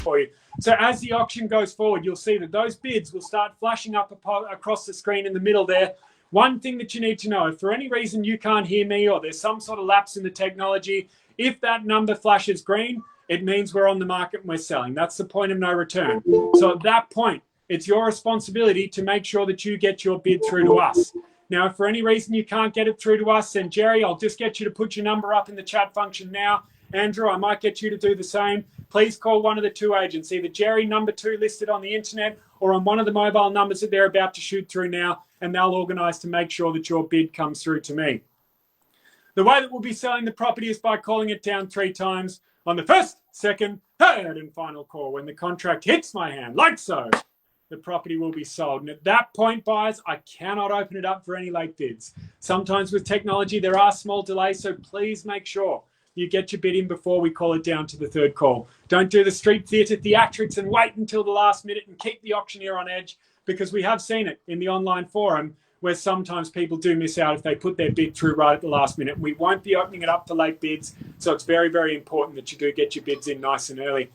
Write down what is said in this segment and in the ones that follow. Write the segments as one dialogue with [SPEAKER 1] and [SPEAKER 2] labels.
[SPEAKER 1] for you. So as the auction goes forward, you'll see that those bids will start flashing up across the screen in the middle there. One thing that you need to know, if for any reason you can't hear me or there's some sort of lapse in the technology, if that number flashes green, it means we're on the market and we're selling. That's the point of no return. So at that point, it's your responsibility to make sure that you get your bid through to us. Now, if for any reason you can't get it through to us, then Jerry, I'll just get you to put your number up in the chat function now. Andrew, I might get you to do the same. Please call one of the two agents, either Jerry, number 2 listed on the internet, or on one of the mobile numbers that they're about to shoot through now, and they'll organise to make sure that your bid comes through to me. The way that we'll be selling the property is by calling it down 3 times on the first, second, third, and final call. When the contract hits my hand, like so, the property will be sold. And at that point, buyers, I cannot open it up for any late bids. Sometimes with technology, there are small delays, so please make sure you get your bid in before we call it down to the third call. Don't do the street theatre theatrics and wait until the last minute and keep the auctioneer on edge, because we have seen it in the online forum where sometimes people do miss out if they put their bid through right at the last minute. We won't be opening it up for late bids, so it's very, very important that you do get your bids in nice and early.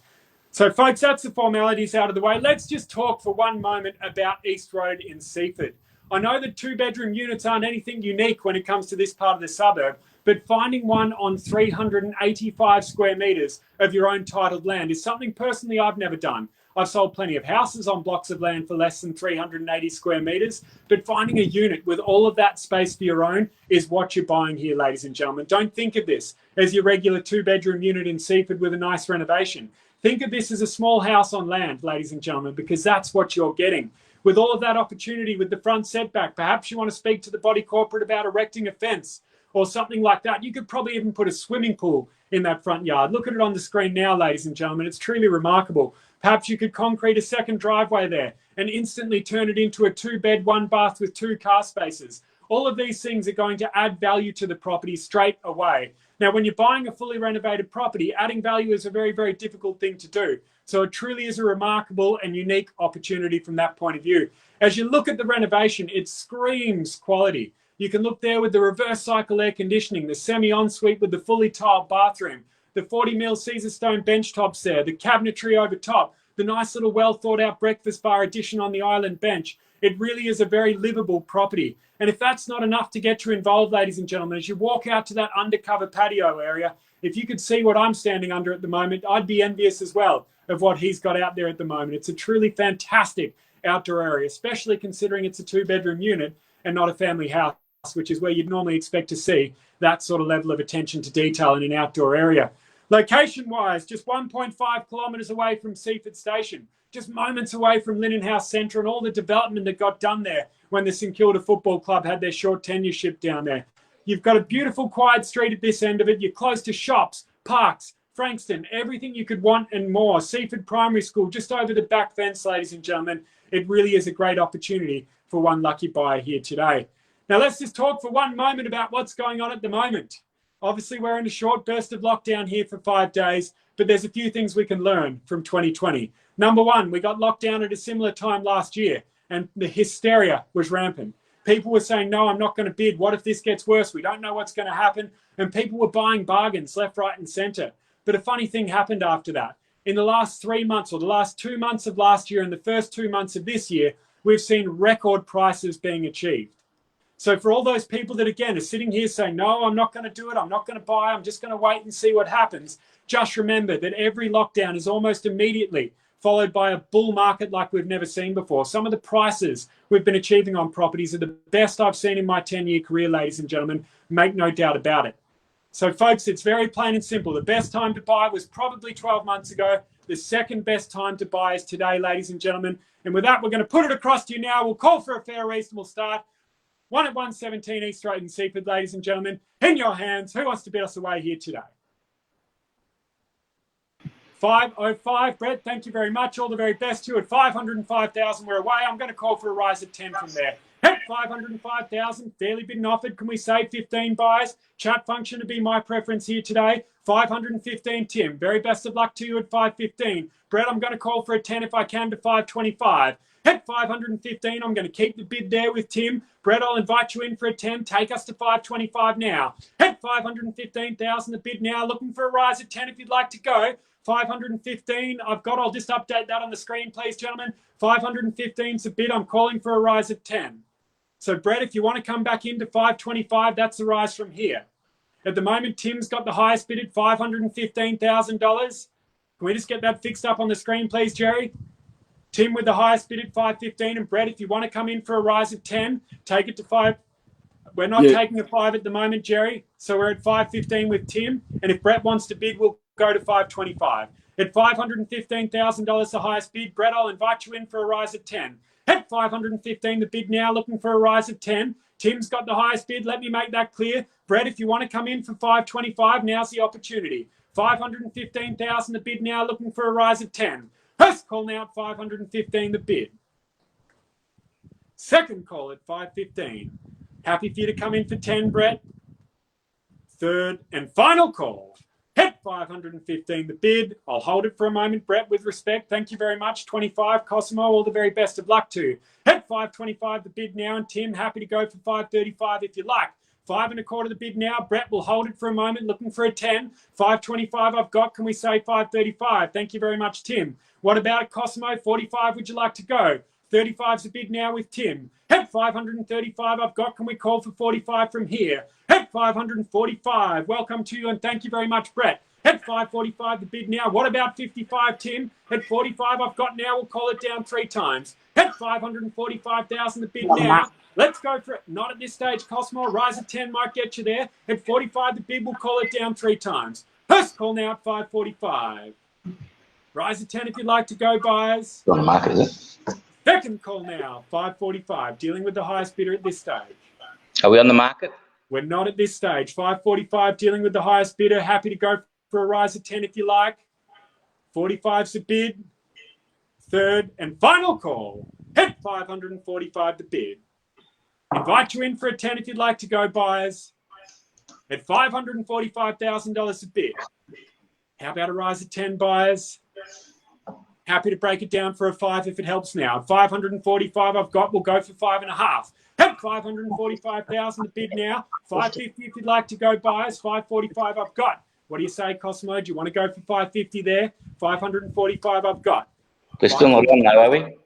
[SPEAKER 1] So, folks, that's the formalities out of the way. Let's just talk for one moment about East Road in Seaford. I know that 2-bedroom units aren't anything unique when it comes to this part of the suburb, but finding one on 385 square metres of your own titled land is something personally I've never done. I've sold plenty of houses on blocks of land for less than 380 square metres, but finding a unit with all of that space for your own is what you're buying here, ladies and gentlemen. Don't think of this as your regular 2-bedroom unit in Seaford with a nice renovation. Think of this as a small house on land, ladies and gentlemen, because that's what you're getting. With all of that opportunity with the front setback, perhaps you want to speak to the body corporate about erecting a fence or something like that. You could probably even put a swimming pool in that front yard. Look at it on the screen now, ladies and gentlemen. It's truly remarkable. Perhaps you could concrete a second driveway there and instantly turn it into a 2-bed, 1-bath with 2 car spaces. All of these things are going to add value to the property straight away. Now, when you're buying a fully renovated property, adding value is a very, very difficult thing to do. So it truly is a remarkable and unique opportunity from that point of view. As you look at the renovation, it screams quality. You can look there with the reverse cycle air conditioning, the semi-ensuite with the fully tiled bathroom, the 40mm Caesarstone bench tops there, the cabinetry over top, the nice little well thought out breakfast bar addition on the island bench. It really is a very livable property. And if that's not enough to get you involved, ladies and gentlemen, as you walk out to that undercover patio area, if you could see what I'm standing under at the moment, I'd be envious as well of what he's got out there at the moment. It's a truly fantastic outdoor area, especially considering it's a 2-bedroom unit and not a family house, which is where you'd normally expect to see that sort of level of attention to detail in an outdoor area. Location-wise, just 1.5 kilometres away from Seaford Station, just moments away from Linen House Centre and all the development that got done there when the St Kilda Football Club had their short tenureship down there. You've got a beautiful quiet street at this end of it. You're close to shops, parks, Frankston, everything you could want and more. Seaford Primary School, just over the back fence, ladies and gentlemen. It really is a great opportunity for one lucky buyer here today. Now, let's just talk for one moment about what's going on at the moment. Obviously, we're in a short burst of lockdown here for 5 days, but there's a few things we can learn from 2020. Number one, we got locked down at a similar time last year, and the hysteria was rampant. People were saying, no, I'm not going to bid. What if this gets worse? We don't know what's going to happen. And people were buying bargains left, right, and centre. But a funny thing happened after that. In the last 3 months, or the last 2 months of last year and the first 2 months of this year, we've seen record prices being achieved. So for all those people that, again, are sitting here saying, no, I'm not going to do it, I'm not going to buy, I'm just going to wait and see what happens, just remember that every lockdown is almost immediately followed by a bull market like we've never seen before. Some of the prices we've been achieving on properties are the best I've seen in my 10-year career, ladies and gentlemen. Make no doubt about it. So, folks, it's very plain and simple. The best time to buy was probably 12 months ago. The second best time to buy is today, ladies and gentlemen. And with that, we're going to put it across to you now. We'll call for a fair, reasonable start. 1 at 117 East Road in Seaford, ladies and gentlemen. In your hands, who wants to bid us away here today? 505, Brett, thank you very much. All the very best to you at 505,000. We're away. I'm going to call for a rise at 10 from there. At 505,000, fairly bid and offered. Can we say 15 buys? Chat function to be my preference here today. 515, Tim. Very best of luck to you at 515. Brett, I'm going to call for a 10 if I can to 525. At 515, I'm going to keep the bid there with Tim. Brett, I'll invite you in for a 10. Take us to 525 now. At 515,000, the bid now. Looking for a rise at 10 if you'd like to go. 515. I'll just update that on the screen, please, gentlemen. 515 is the bid. I'm calling for a rise of 10. So, Brett, if you want to come back into 525, that's the rise from here. At the moment, Tim's got the highest bid at $515,000. Can we just get that fixed up on the screen, please, Jerry? Tim with the highest bid at 515. And Brett, if you want to come in for a rise of 10, take it to 5. We're not taking a 5 at the moment, Jerry. So we're at 515 with Tim. And if Brett wants to bid, we'll go to 525. At $515,000, the highest bid, Brett, I'll invite you in for a rise of 10. At 515, the bid now, looking for a rise of 10. Tim's got the highest bid. Let me make that clear. Brett, if you want to come in for 525, now's the opportunity. 515,000, the bid now, looking for a rise of 10. First call now at 515, the bid. Second call at 515. Happy for you to come in for 10, Brett. Third and final call at 515, the bid. I'll hold it for a moment, Brett, with respect. Thank you very much. 25, Cosimo, all the very best of luck to. At 525, the bid now. And Tim, happy to go for 535 if you like. 5 1/4 the bid now. Brett will hold it for a moment, looking for a 10. 525 I've got. Can we say 535? Thank you very much, Tim. What about Cosimo? 45 would you like to go? 35's the bid now with Tim. At 535 I've got. Can we call for 45 from here? At 545. Welcome to you and thank you very much, Brett. At 545 the bid now. What about 55, Tim? At 45 I've got now. We'll call it down 3 times. At 545,000 the bid now. Let's go for it. Not at this stage, Cosmo. Rise of 10 might get you there. At 45 the bid, we'll call it down 3 times. First call now at 545. Rise of 10 if you'd like to go, buyers.
[SPEAKER 2] On the market, is it?
[SPEAKER 1] Second call now, 545. Dealing with the highest bidder at this stage.
[SPEAKER 2] Are we on the market?
[SPEAKER 1] We're not at this stage. 545 dealing with the highest bidder. Happy to go for a rise of 10 if you like. 45's the bid. Third and final call at 545 the bid. Invite you in for a 10 if you'd like to go, buyers. At $545,000 a bid. How about a rise of 10, buyers? Happy to break it down for a 5 if it helps now. At 545 I've got. We'll go for 5.5. At 545,000 the bid now. 550 if you'd like to go, buyers. 545 I've got. What do you say, Cosmo? Do you want to go for 550 there? 545 I've got.
[SPEAKER 2] We're still not on though, are we?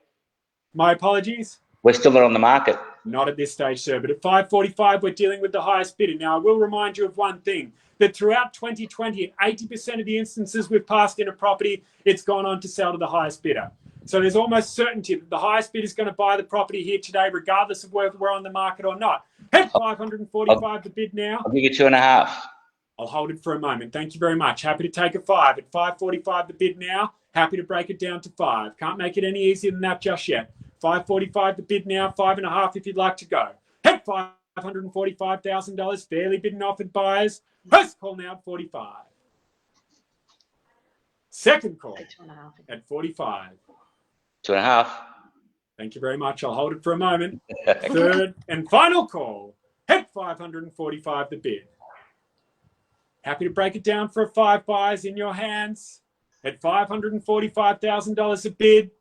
[SPEAKER 1] My apologies.
[SPEAKER 2] We're still not on the market.
[SPEAKER 1] Not at this stage, sir. But at 545, we're dealing with the highest bidder. Now, I will remind you of one thing, that throughout 2020, in 80% of the instances we've passed in a property, it's gone on to sell to the highest bidder. So there's almost certainty that the highest bidder is going to buy the property here today, regardless of whether we're on the market or not. At 545, the bid now.
[SPEAKER 2] I'll give you 2.5.
[SPEAKER 1] I'll hold it for a moment. Thank you very much. Happy to take a 5. At 545, the bid now. Happy to break it down to 5. Can't make it any easier than that just yet. 545 the bid now, 5.5 if you'd like to go. At $545,000, fairly bid and offered buyers. First call now at 45. Second call at 45.
[SPEAKER 2] 2.5.
[SPEAKER 1] Thank you very much. I'll hold it for a moment. Third and final call at 545 the bid. Happy to break it down for a 5, buyers in your hands. At $545,000 a bid.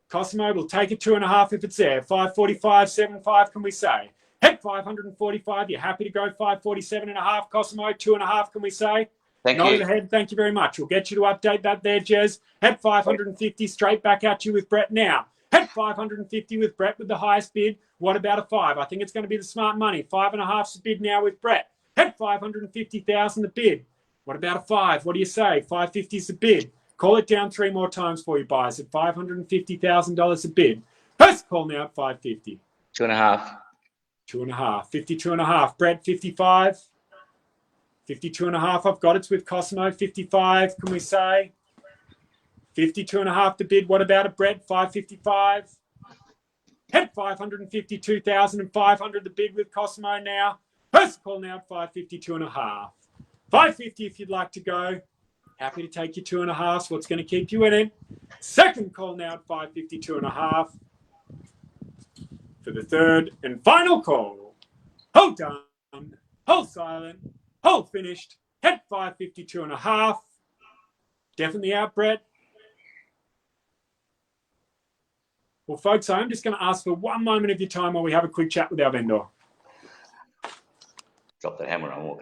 [SPEAKER 1] Cosimo will take it 2.5 if it's there. 545, 75, can we say? At 545, you're happy to go 547.5. Cosimo, 2.5, can we say?
[SPEAKER 2] Thank
[SPEAKER 1] Nod
[SPEAKER 2] you.
[SPEAKER 1] of the head. Thank you very much. We'll get you to update that there, Jez. At 550, straight back at you with Brett now. At 550 with Brett with the highest bid. What about a 5? I think it's going to be the smart money. 5.5's the bid now with Brett. At 550,000 the bid. What about a 5? What do you say? 550's the bid. Call it down 3 more times for you, buyers. At $550,000 a bid. First call now at 550.
[SPEAKER 2] 2.5.
[SPEAKER 1] 2.5. 52.5. Brett, 55. 52.5. I've got it's with Cosimo. 55. Can we say? 52.5 the bid. What about it, Brett? 555. At 552,500 the bid with Cosimo now. First call now at 552.5. 550 if you'd like to go. Happy to take your 2.5. What's going to keep you in it? Second call now at 552.5. For the third and final call. Hold done. Hold silent. Hold finished. At 552.5. Definitely out, Brett. Well, folks, I'm just going to ask for one moment of your time while we have a quick chat with our vendor.
[SPEAKER 2] Drop the hammer and walk.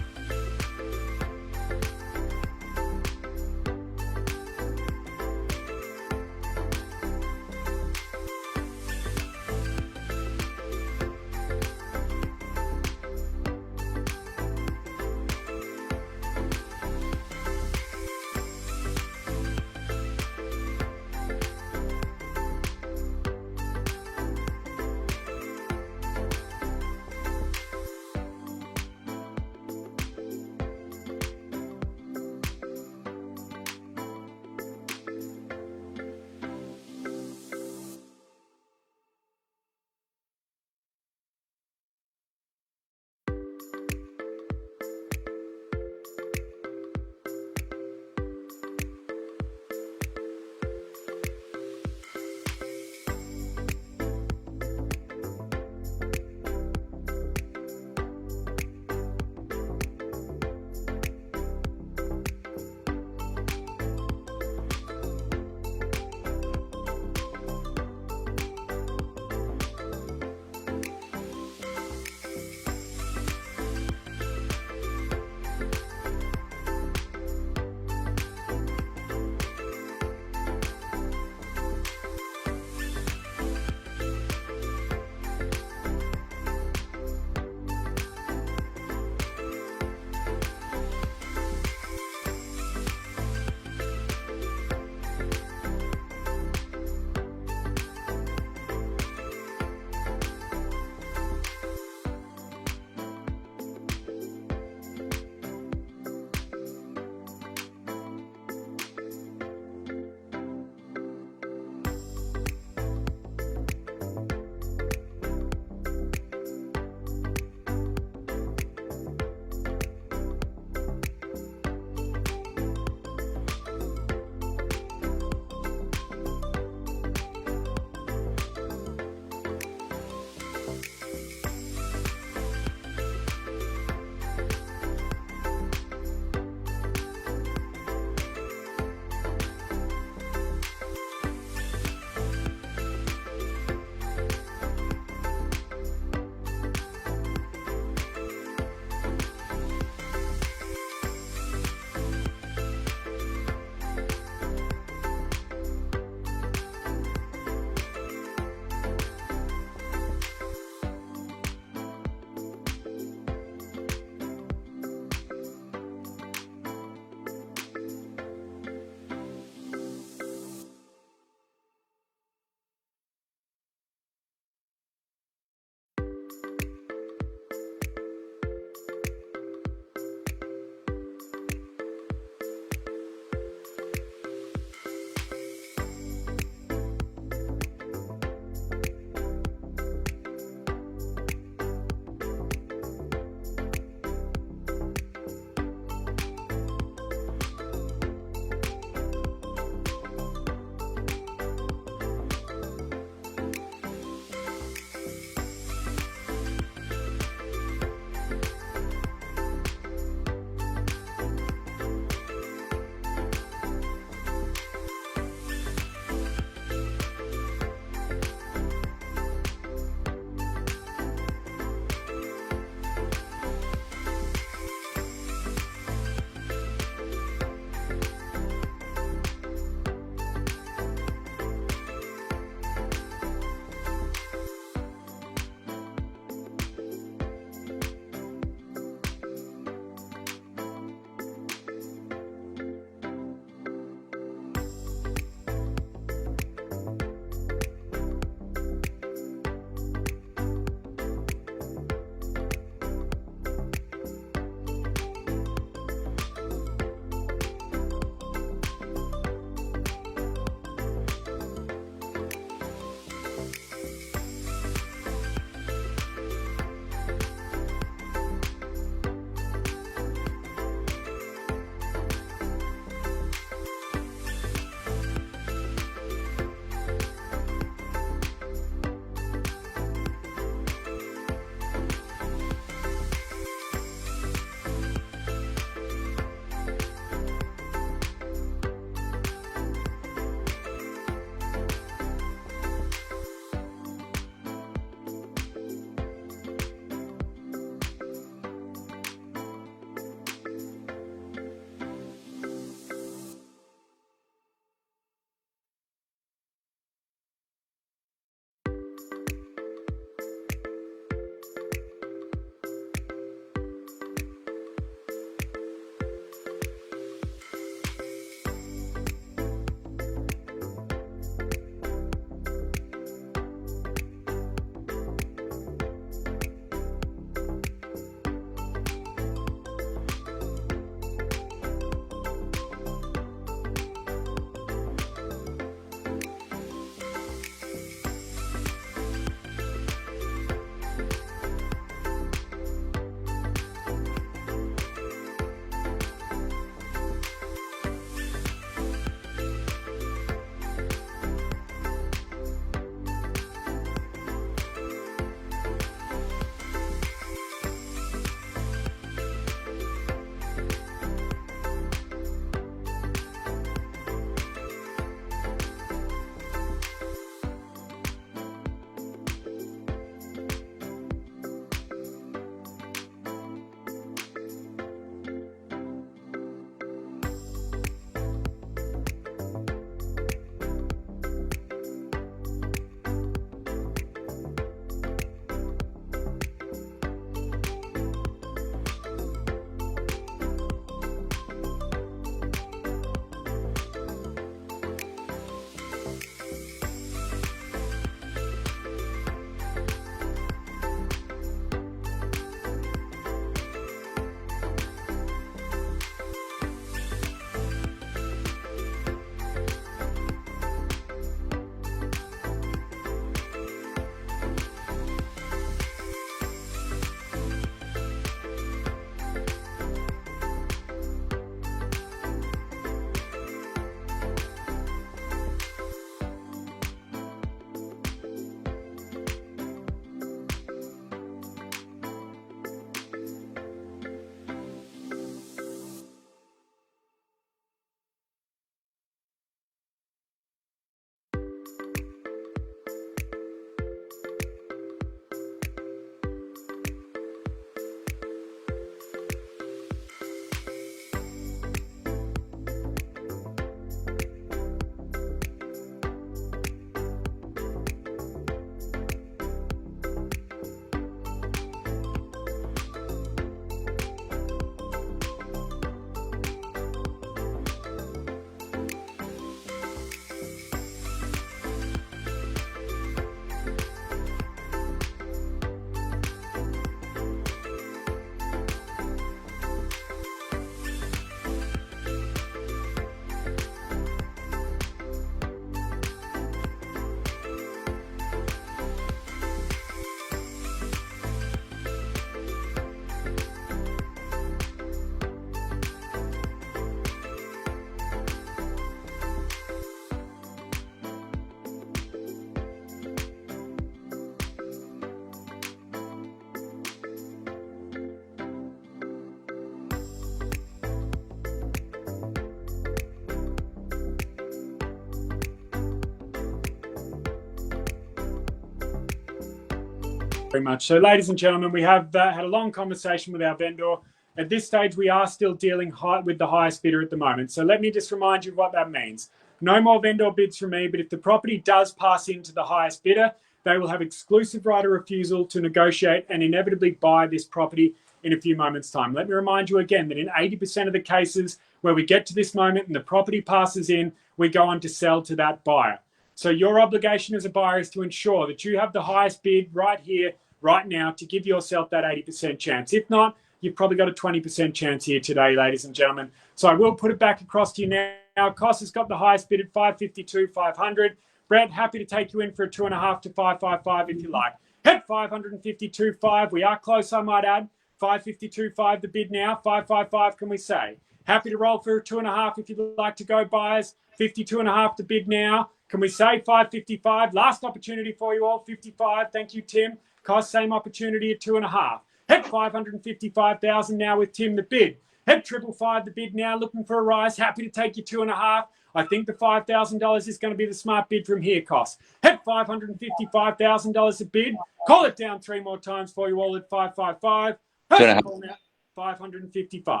[SPEAKER 1] Very much. So, ladies and gentlemen, we have had a long conversation with our vendor. At this stage, we are still dealing with the highest bidder at the moment. So let me just remind you what that means. No more vendor bids from me, but if the property does pass into the highest bidder, they will have exclusive right of refusal to negotiate and inevitably buy this property in a few moments' time. Let me remind you again that in 80% of the cases where we get to this moment and the property passes in, we go on to sell to that buyer. So your obligation as a buyer is to ensure that you have the highest bid right here, right now, to give yourself that 80% chance. If not, you've probably got a 20% chance here today, ladies and gentlemen. So I will put it back across to you now. Cost has got the highest bid at 552,500. Brett, happy to take you in for a 2.5 to 555 if you like. Hit 552.5. We are close, I might add. 552.5 the bid now. 555 can we say? Happy to roll for a 2.5 if you'd like to go, buyers. 52.5 the bid now. Can we say 555? Last opportunity for you all. 55. Thank you, Tim. Cost, same opportunity at 2.5. Hit 555,000 now with Tim the bid. Hit 555 the bid now, looking for a rise. Happy to take you 2.5. I think the $5,000 is going to be the smart bid from here, Cost. Hit $555,000 a bid. Call it down 3 more times for you all at 555.
[SPEAKER 2] 2.5.
[SPEAKER 1] 555.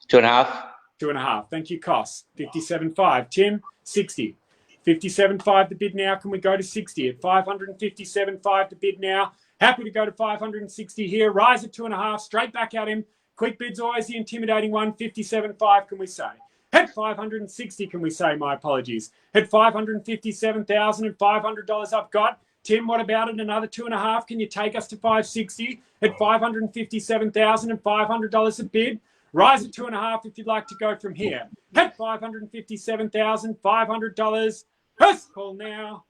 [SPEAKER 2] 2.5.
[SPEAKER 1] 2.5. Thank you, Cost. 57.5. Tim, 60. 57.5 the bid now. Can we go to 60 at 557.5 the bid now? Happy to go to 560 here. Rise at 2.5. Straight back at him. Quick bid's always the intimidating one. 57.5 can we say? Hit 560 can we say? My apologies. Hit $557,500 I've got. Tim, what about it? Another 2.5. Can you take us to 560 at $557,500 a bid? Rise at 2.5 if you'd like to go from here. Hit $557,500. First call now.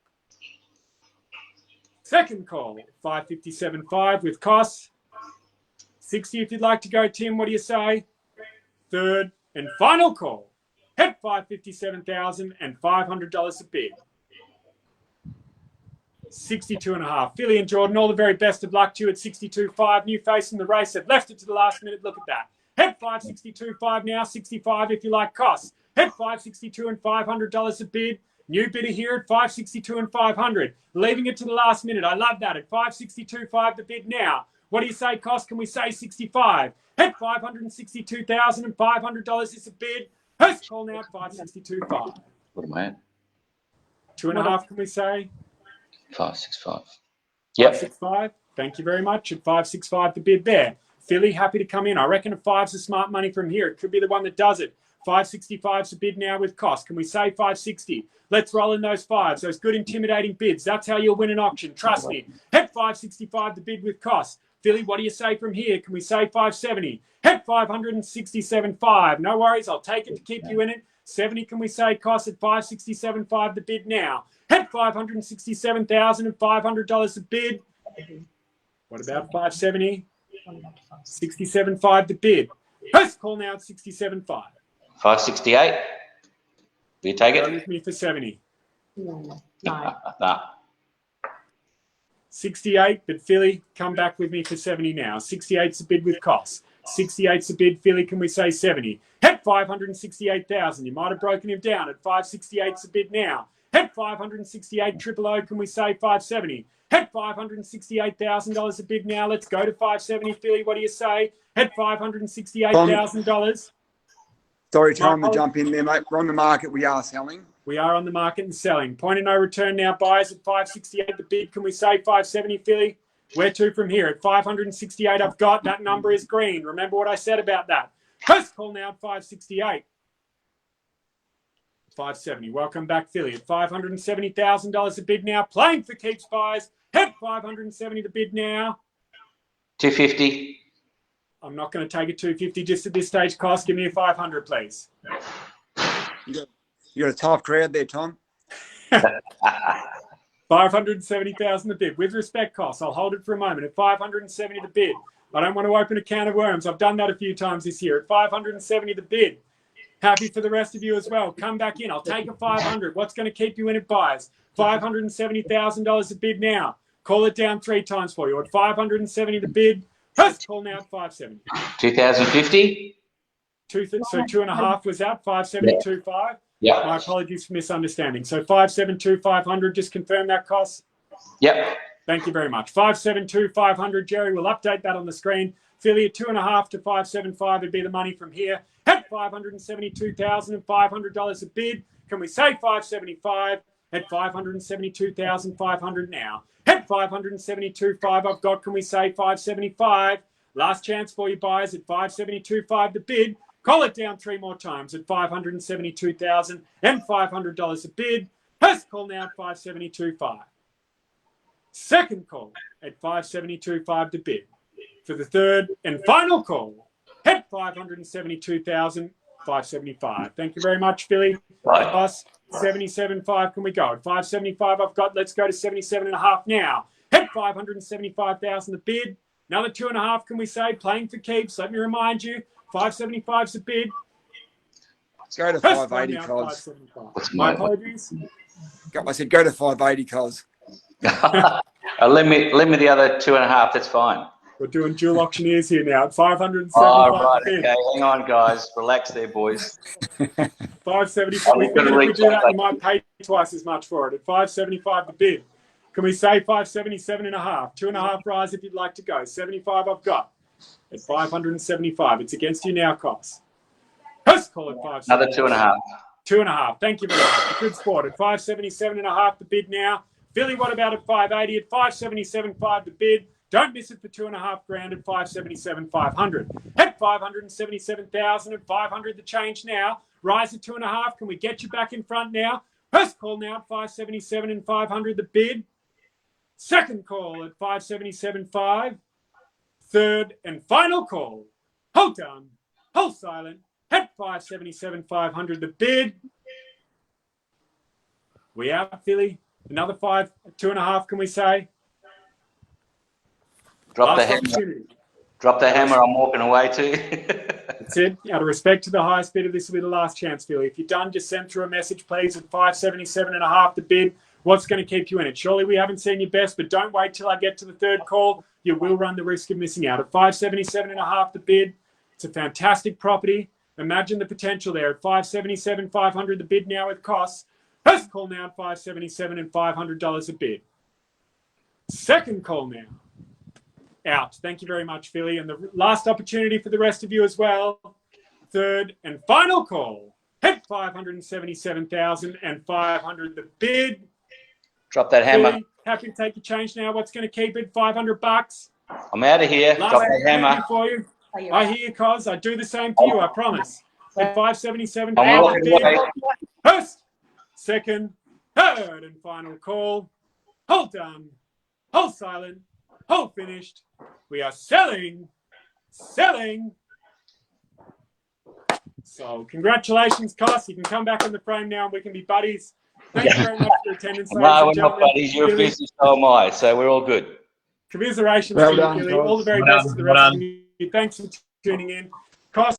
[SPEAKER 1] Second call, 557.5 with costs. 60 if you'd like to go, Tim. What do you say? Third and final call. Hit $557,500 a bid. 62.5. Philly and Jordan, all the very best of luck to you at 62.5. New face in the race. They've left it to the last minute. Look at that. Hit 562.5 now. 65 if you like costs. Hit 562 and $500 a bid. New bidder here at 562 and 500. Leaving it to the last minute. I love that. At 562.5 the bid now. What do you say, Cost? Can we say 65? Hit $562,500 is a bid. First call now at 562.5.
[SPEAKER 2] What am I at?
[SPEAKER 1] 2.5 can we say?
[SPEAKER 2] 565. Yep.
[SPEAKER 1] 565. Thank you very much. At 565 the bid there. Philly, happy to come in. I reckon a 5's the smart money from here. It could be the one that does it. 565's the bid now with cost. Can we say 560? Let's roll in those 5s, those good intimidating bids. That's how you'll win an auction. Trust me. Hit 565 the bid with cost. Philly, what do you say from here? Can we say 570? Hit 567.5. No worries. I'll take it to keep you in it. 70 can we say cost at 567.5 the bid now. Hit $567,500 a bid. What about 570? 67.5 the bid. First call now at 67.5.
[SPEAKER 2] 568. Will you take
[SPEAKER 1] Go
[SPEAKER 2] it?
[SPEAKER 1] with me for 70.
[SPEAKER 3] No.
[SPEAKER 2] Nah.
[SPEAKER 1] 68, but Philly, come back with me for 70 now. 68's the bid with costs. 68's the bid. Philly, can we say 70? Hit 568,000. You might have broken him down at 568's the bid now. Hit 568 triple O. Can we say 570? Hit $568,000 a bid now. Let's go to 570. Philly, what do you say? Hit $568,000.
[SPEAKER 4] Sorry, Tom, to jump in there, mate. We're on the market. We are selling.
[SPEAKER 1] We are on the market and selling. Point of no return now. Buyers at 568 the bid. Can we say 570, Philly? Where to from here? At 568 I've got. That number is green. Remember what I said about that. First call now at 568. 570. Welcome back, Philly. At $570,000 a bid now. Playing for keeps, buyers. Hit 570 the bid now.
[SPEAKER 2] 250.
[SPEAKER 1] I'm not going to take a 250 just at this stage. Cost, give me a 500, please.
[SPEAKER 4] You got a tough crowd there, Tom.
[SPEAKER 1] 570,000 the bid. With respect, Cost, I'll hold it for a moment. At 570 the bid. I don't want to open a can of worms. I've done that a few times this year. At 570 the bid. Happy for the rest of you as well. Come back in. I'll take a 500. What's going to keep you in it, buyers? $570,000 a bid now. Call it down 3 times for you. At 570 the bid. First call now at 570.
[SPEAKER 2] 2050.
[SPEAKER 1] So 2.5 was out. 572.5.
[SPEAKER 2] Yeah.
[SPEAKER 1] My apologies for misunderstanding. So 572,500. Just confirm that cost.
[SPEAKER 2] Yep.
[SPEAKER 1] Thank you very much. 572,500, Jerry. We'll update that on the screen. Philly at 2.5 to 575 would be the money from here. At $572,500 a bid. Can we say 575 at 572,500 now? At 572,500 I've got. Can we say 575? Last chance for you buyers at 572,500 the bid. Call it down 3 more times at $572,500 a bid. First call now at 572,500. Second call at 572,500 to bid. For the third and final call at 572,575. Thank you very much, Philly.
[SPEAKER 2] Right.
[SPEAKER 1] Plus 77.5. Can we go at 575? I've got. Let's go to 77.5 now. At 575,000 the bid. Another 2.5. Can we say playing for keeps? Let me remind you. 575's the bid.
[SPEAKER 4] Let's go to
[SPEAKER 1] First
[SPEAKER 4] 580,
[SPEAKER 1] now,
[SPEAKER 4] cos.
[SPEAKER 1] 575. My apologies.
[SPEAKER 4] I said go to 580, cos.
[SPEAKER 2] Limit the other 2.5. That's fine.
[SPEAKER 1] We're doing dual auctioneers here now at 575.
[SPEAKER 2] Oh, right. Okay. Hang on, guys. Relax there, boys.
[SPEAKER 1] 575. We think if we do that, you might pay twice as much for it. At 575 the bid. Can we say 577.5? 2.5 rise if you'd like to go. 75 I've got. At 575. It's against you now, Coss. Let's call it 575.
[SPEAKER 2] Another 2.5.
[SPEAKER 1] 2.5. Thank you very much. Good sport. At 577.5 the bid now. Philly, what about at 580? At 577.5 the bid. Don't miss it for 2.5 grand at 577,500. At 577,500 the change now. Rise at 2.5. Can we get you back in front now? First call now at 577,500 the bid. Second call at 577.5. Third and final call. Hold done. Hold silent. At 577,500 the bid. We out, Philly. Another 2.5. Can we say?
[SPEAKER 2] Drop the hammer. Drop the hammer. I'm walking away too.
[SPEAKER 1] That's it. Out of respect to the highest bidder, this will be the last chance, Philly. If you're done, just send through a message, please, at 577.5 the bid. What's going to keep you in it? Surely we haven't seen your best, but don't wait till I get to the third call. You will run the risk of missing out. At 577.5 the bid. It's a fantastic property. Imagine the potential there. At 577,500 the bid now with costs. First call now at 577 and $500 a bid. Second call now. Out. Thank you very much, Philly. And the last opportunity for the rest of you as well. Third and final call. At 577,500 the bid.
[SPEAKER 2] Drop that hammer.
[SPEAKER 1] Philly, happy to take your change now. What's going to keep it? $500.
[SPEAKER 2] I'm out of here.
[SPEAKER 1] Last
[SPEAKER 2] Drop that hammer.
[SPEAKER 1] for you. I hear you, Cos. I do the same for you, I promise. At 577,
[SPEAKER 2] I'm walking away.
[SPEAKER 1] first, second, third, and final call. Hold done. Hold silent. Hold finished. We are selling. So congratulations, Cos. You can come back in the frame now and we can be buddies. Thank you very much for your attendance.
[SPEAKER 2] No, we're not buddies. You're a business, so am I. So we're all good.
[SPEAKER 1] Commiserations
[SPEAKER 4] Well
[SPEAKER 1] to you,
[SPEAKER 4] done,
[SPEAKER 1] Billy.
[SPEAKER 4] Cos.
[SPEAKER 1] All the very best to the rest of you. Thanks for tuning in. Cos.